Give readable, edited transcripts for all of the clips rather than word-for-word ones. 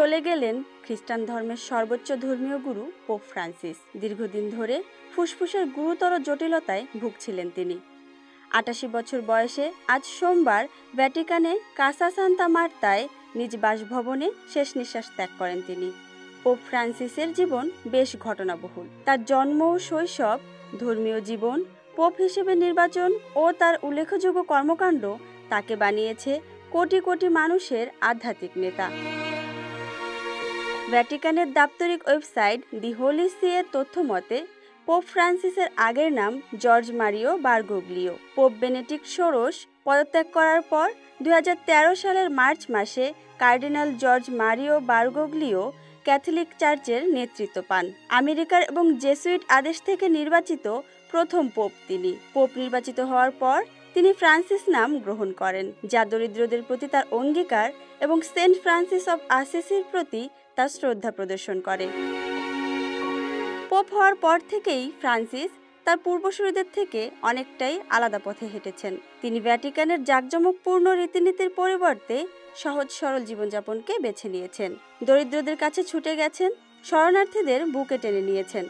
চলে গেলেন খ্রিস্টান ধর্মের সর্বোচ্চ ধর্মীয় গুরু পোপ ফ্রান্সিস। দীর্ঘদিন ধরে ফুসফুসের গুরুতর জটিলতায় ভুগছিলেন তিনি। ৮৮ বছর বয়সে আজ সোমবার ভ্যাটিকানে কাসা সান্তা মার্তায় নিজ বাসভবনে শেষ নিঃশ্বাস ত্যাগ করেন তিনি। পোপ ফ্রান্সিসের জীবন বেশ ঘটনাবহুল। তার জন্ম ও শৈশব, ধর্মীয় জীবন, পোপ হিসেবে নির্বাচন ও তার উল্লেখযোগ্য কর্মকাণ্ড তাকে বানিয়েছে কোটি কোটি মানুষের আধ্যাত্মিক নেতা। ভ্যাটিকানের দাপ্তরিক ওয়েবসাইট দি হোলি সি এর তথ্য মতে পোপ ফ্রান্সিসের আগের নাম জর্জ মারিও বারগোগ্লিও। পোপ বেনেডিক্ট ষোড়শ পদত্যাগ করার পর ২০১৩ সালের মার্চ মাসে কার্ডিনাল জর্জ মারিও বারগোগ্লিও ক্যাথলিক চার্চের নেতৃত্ব পান। আমেরিকার এবং জেসুইট আদেশ থেকে নির্বাচিত প্রথম পোপ তিনি। পোপ নির্বাচিত হওয়ার পর তিনি ফ্রান্সিস নাম গ্রহণ করেন, যা দরিদ্রদের প্রতি তার অঙ্গীকার এবং সেন্ট ফ্রান্সিস অব আসিসির প্রতি তার শ্রদ্ধা প্রদর্শন করে। পোপ হওয়ার পর থেকেই ফ্রান্সিস তার পূর্বসূরীদের থেকে অনেকটাই আলাদা পথে হেঁটেছেন। তিনি ভ্যাটিকানের জাঁকজমকপূর্ণ রীতিনীতির পরিবর্তে সহজ সরল জীবনযাপনকে বেছে নিয়েছেন। দরিদ্রদের কাছে ছুটে গেছেন, শরণার্থীদের বুকে টেনে নিয়েছেন,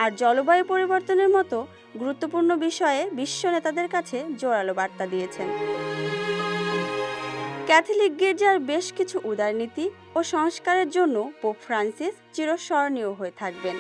আর জলবায়ু পরিবর্তনের মতো গুরুত্বপূর্ণ বিষয়ে বিশ্ব নেতাদের কাছে জোরালো বার্তা দিয়েছেন। ক্যাথলিক গির্জার বেশ কিছু উদারনীতি ও সংস্কারের জন্য পোপ ফ্রান্সিস চিরস্মরণীয় হয়ে থাকবেন।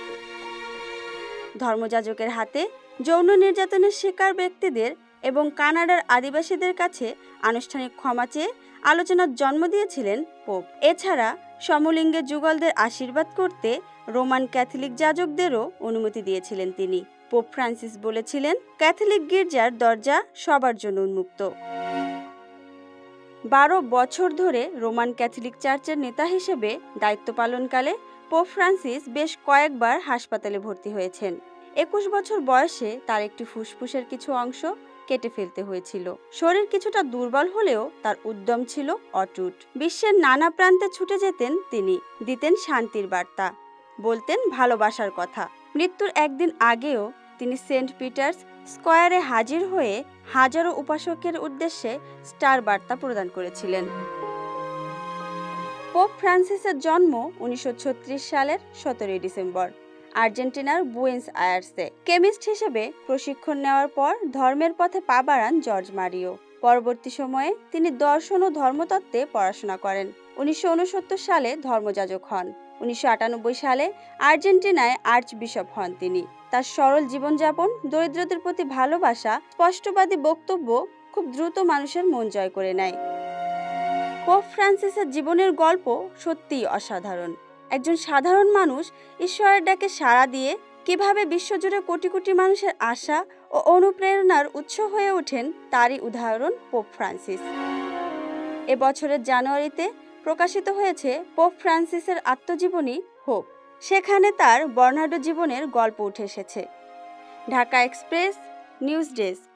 ধর্মযাজকের হাতে যৌন নির্যাতনের শিকার ব্যক্তিদের এবং কানাডার আদিবাসীদের কাছে আনুষ্ঠানিক ক্ষমা চেয়ে আলোচনার জন্ম দিয়েছিলেন পোপ। এছাড়া সমলিঙ্গে যুগলদের আশীর্বাদ করতে রোমান ক্যাথলিক যাজকদেরও অনুমতি দিয়েছিলেন তিনি। পোপ ফ্রান্সিস বলেছিলেন, ক্যাথলিক গির্জার দরজা সবার জন্য উন্মুক্ত। ১২ বছর ধরে রোমান ক্যাথলিক চার্চের নেতা হিসেবে দায়িত্ব পালনকালে পোপ ফ্রান্সিস বেশ কয়েকবার হাসপাতালে ভর্তি হয়েছেন। ২১ বছর বয়সে তার একটি ফুসফুসের কিছু অংশ কেটে ফেলতে হয়েছিল। শরীর কিছুটা দুর্বল হলেও তার উদ্যম ছিল অটুট। বিশ্বের নানা প্রান্তে ছুটে যেতেন তিনি, দিতেন শান্তির বার্তা, বলতেন ভালোবাসার কথা। মৃত্যুর একদিন আগেও তিনি সেন্ট পিটার্স স্কয়ারে হাজির হয়ে হাজারো উপাসকের উদ্দেশ্যে স্টার বার্তা প্রদান করেছিলেন। পোপ ফ্রান্সিসের জন্ম ১৯৩৬ সালের ১৭ ডিসেম্বর আর্জেন্টিনার বুয়েন্স আয়ার্সে। কেমিস্ট হিসেবে প্রশিক্ষণ নেওয়ার পর ধর্মের পথে পা বাড়ান জর্জ মারিও। পরবর্তী সময়ে তিনি দর্শন ও ধর্মতত্ত্বে পড়াশোনা করেন। ১৯৬৯ সালে ধর্মযাজক হন। ১৯৯৮ সালে আর্জেন্টিনায় আর্চবিশপ হন তিনি। তার সরল জীবনযাপন, দরিদ্রদের প্রতি ভালোবাসা, স্পষ্টবাদী বক্তব্য খুব দ্রুত মানুষের মন জয় করে নেয়। পোপ ফ্রান্সিসের জীবনের গল্প সত্যিই অসাধারণ। একজন সাধারণ মানুষ ঈশ্বরের ডাকে সাড়া দিয়ে কিভাবে বিশ্বজুড়ে কোটি কোটি মানুষের আশা ও অনুপ্রেরণার উৎস হয়ে ওঠেন, তারই উদাহরণ পোপ ফ্রান্সিস। এবছরের জানুয়ারিতে প্রকাশিত হয়েছে পোপ ফ্রান্সিসের আত্মজীবনী হোপ। সেখানে তার বর্ণাঢ্য জীবনের গল্প উঠে এসেছে। Dhaka express, news desk.